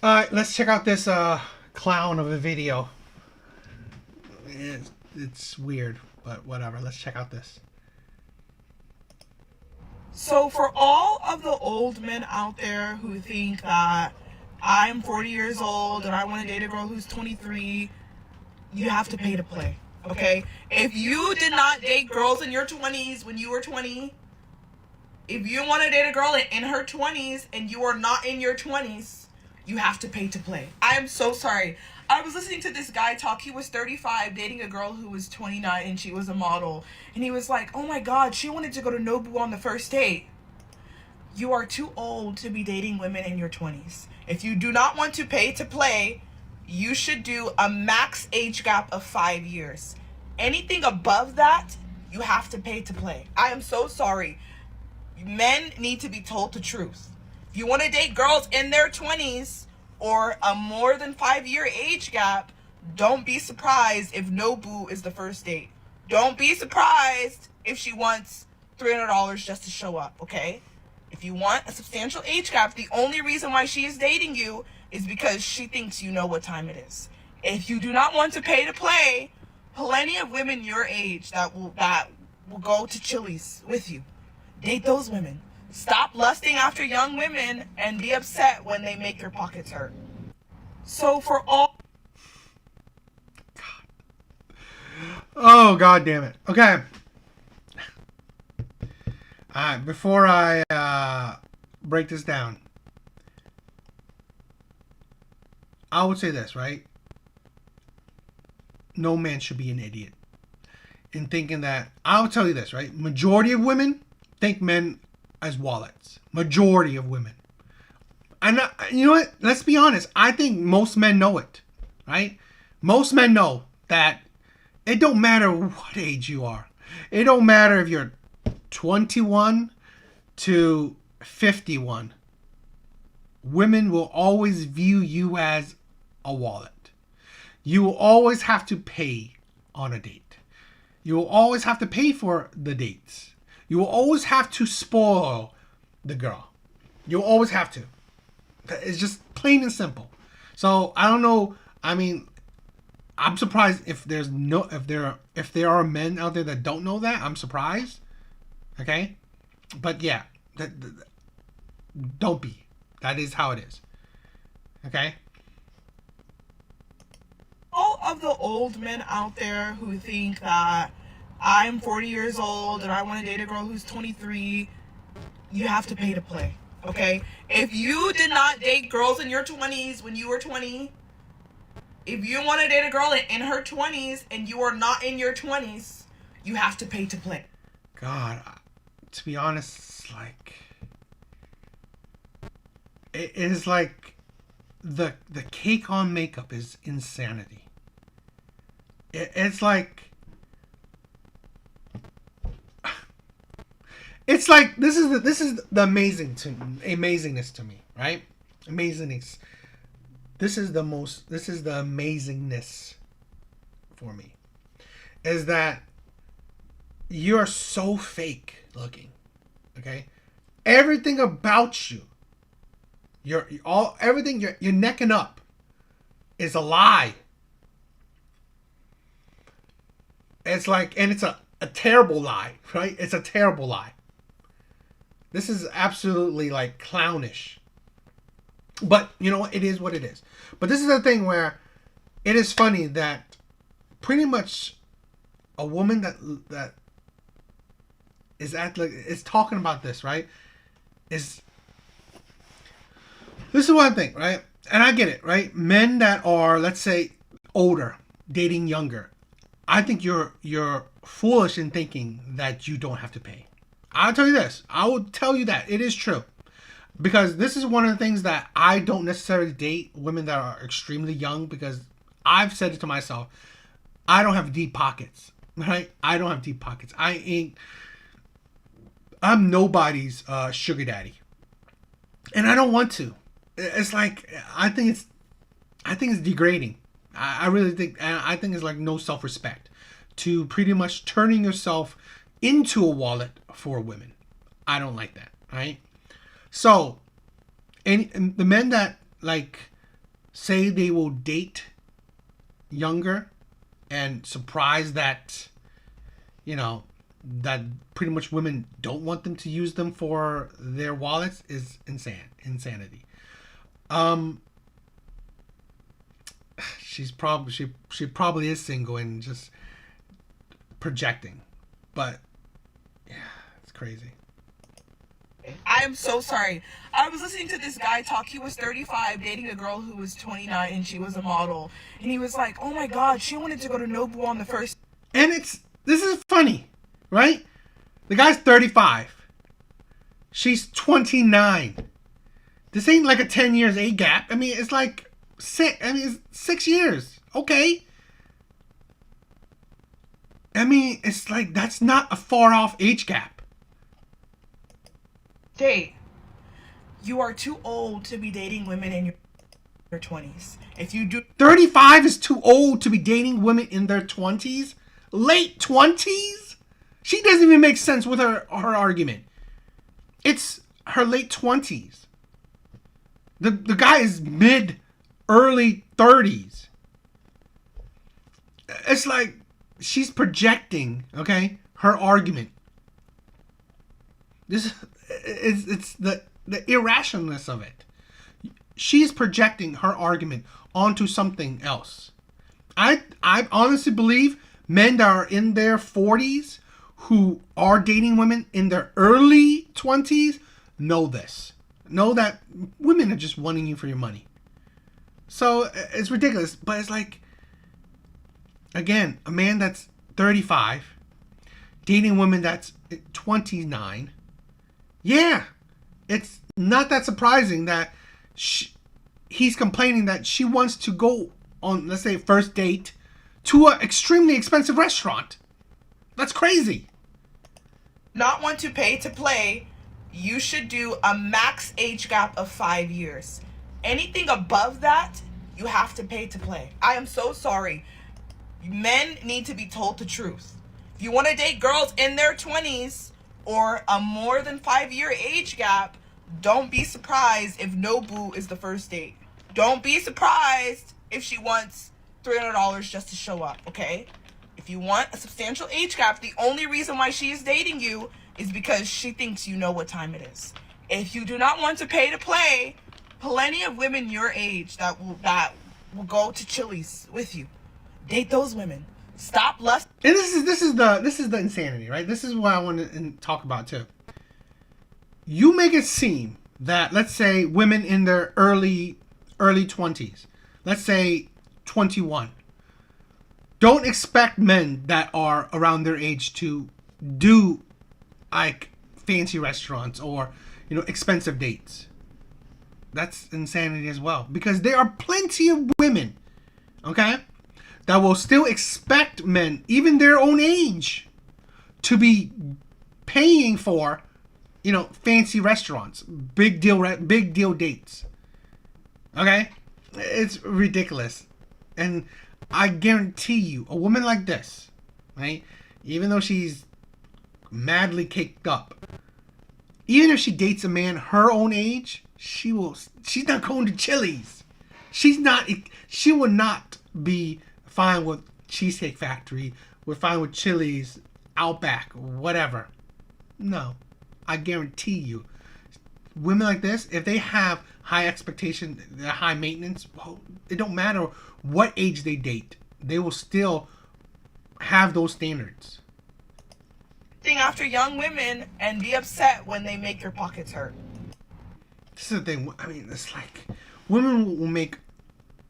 Alright, let's check out this clown of a video. It's weird, but whatever. Let's check out this. So, for all of the old men out there who think that I'm 40 years old and I want to date a girl who's 23, you have to pay to play. Okay? If you did not date girls in your 20s when you were 20, if you want to date a girl in her 20s and you are not in your 20s, you have to pay to play. I am so sorry. I was listening to this guy talk. He was 35, dating a girl who was 29, and she was a model. And he was like, oh my God, she wanted to go to Nobu on the first date. You are too old to be dating women in your 20s. If you do not want to pay to play, you should do a max age gap of 5 years. Anything above that, you have to pay to play. I am so sorry. Men need to be told the truth. If you want to date girls in their 20s or a more than 5 year age gap, don't be surprised if Nobu is the first date. Don't be surprised if she wants $300 just to show up, okay? If you want a substantial age gap, the only reason why she is dating you is because she thinks you know what time it is. If you do not want to pay to play, plenty of women your age that will go to Chili's with you. Date those women. Stop lusting after young women and be upset when they make your pockets hurt. So for all... Oh, god damn it. Okay. Alright, before I break this down, I would say this, right? No man should be an idiot in thinking that... I'll tell you this, right? Majority of women think men as wallets. Majority of women. And you know what? Let's be honest. I think most men know it, right? Most men know that it don't matter what age you are. It don't matter if you're 21 to 51. Women will always view you as a wallet. You will always have to pay on a date. You will always have to pay for the dates. You will always have to spoil the girl. You'll always have to. It's just plain and simple. So I don't know. I mean, I'm surprised if there are men out there that don't know that. I'm surprised. Okay, but yeah, don't be. That is how it is. Okay. All of the old men out there who think that I'm 40 years old and I want to date a girl who's 23, you have to pay to play. Okay? If you did not date girls in your 20s when you were 20, if you want to date a girl in her 20s and you are not in your 20s, you have to pay to play. God, to be honest, it's like... It is like the cake on makeup is insanity. It's like... It's like this is the amazingness to me, right? Amazingness. This is the amazingness for me. Is that you're so fake looking. Okay? Everything about you, everything you're necking up is a lie. It's like, and it's a terrible lie, right? It's a terrible lie. This is absolutely like clownish. But you know what? It is what it is. But this is the thing where it is funny that pretty much a woman that is talking about this, right? This is one thing, right? And I get it, right? Men that are, let's say, older, dating younger. I think you're foolish in thinking that you don't have to pay. I'll tell you this. I will tell you that. It is true. Because this is one of the things that I don't necessarily date women that are extremely young, because I've said it to myself. I don't have deep pockets. Right? I don't have deep pockets. I'm nobody's sugar daddy. And I don't want to. It's like, I think it's degrading. I really think, and I think it's like no self-respect to pretty much turning yourself into a wallet for women. I don't like that, right? So, and the men that like say they will date younger and surprise that, that pretty much women don't want them to use them for their wallets is insanity. She probably is single and just projecting, but yeah, it's crazy. I am so sorry. I was listening to this guy talk. He was 35, dating a girl who was 29, and she was a model. And he was like, "Oh my God, she wanted to go to Nobu on the first." And this is funny, right? The guy's 35. She's 29. This ain't like a 10 years age gap. I mean, it's like it's 6 years. Okay. I mean, it's like that's not a far off age gap. Date. You are too old to be dating women in your 20s. If you do 35 is too old to be dating women in their 20s? Late 20s? She doesn't even make sense with her argument. It's her late 20s. The guy is early 30s. It's like she's projecting, okay, her argument. It's the irrationalness of it. She's projecting her argument onto something else. I honestly believe men that are in their 40s who are dating women in their early 20s know this. Know that women are just wanting you for your money. So it's ridiculous. But it's like, again, a man that's 35 dating a woman that's 29. Yeah, it's not that surprising that he's complaining that she wants to go on, let's say, first date to an extremely expensive restaurant. That's crazy. not want to pay to play, you should do a max age gap of 5 years. Anything above that, you have to pay to play. I am so sorry. Men need to be told the truth. If you want to date girls in their 20s or a more than 5-year age gap, don't be surprised if Nobu is the first date. Don't be surprised if she wants $300 just to show up, okay? If you want a substantial age gap, the only reason why she is dating you is because she thinks you know what time it is. If you do not want to pay to play, plenty of women your age that will go to Chili's with you. Date those women. Stop lust. And this is the insanity, right? This is what I want to talk about too. You make it seem that, let's say, women in their early 20s, let's say 21, don't expect men that are around their age to do like fancy restaurants or, you know, expensive dates. That's insanity as well, because there are plenty of women, okay, that will still expect men, even their own age, to be paying for, you know, fancy restaurants, big deal dates. Okay? It's ridiculous. And I guarantee you, a woman like this, right, even though she's madly caked up, even if she dates a man her own age, she's not going to Chili's. She will not be fine with Cheesecake Factory, we're fine with Chili's, Outback, whatever. No. I guarantee you, women like this, if they have high expectation, they're high maintenance, it don't matter what age they date, they will still have those standards. After young women and be upset when they make your pockets hurt. This is the thing. I mean, it's like women will make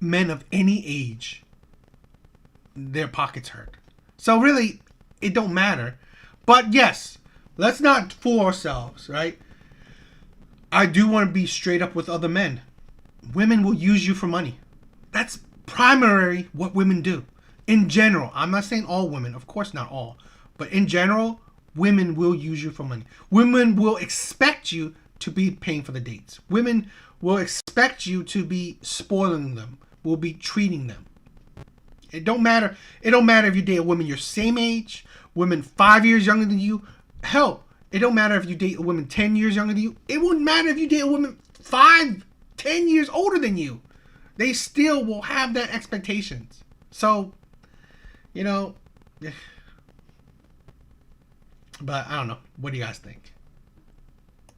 men of any age their pockets hurt. So really, it don't matter. But yes, let's not fool ourselves, right? I do want to be straight up with other men. Women will use you for money. That's primarily what women do. In general, I'm not saying all women, of course not all, but in general, women will use you for money. Women will expect you to be paying for the dates. Women will expect you to be spoiling them, will be treating them. It don't matter. It don't matter if you date a woman your same age, women 5 years younger than you. Hell, it don't matter if you date a woman 10 years younger than you. It wouldn't matter if you date a woman 5, 10 years older than you. they still will have that expectations. So, you know, but I don't know. What do you guys think?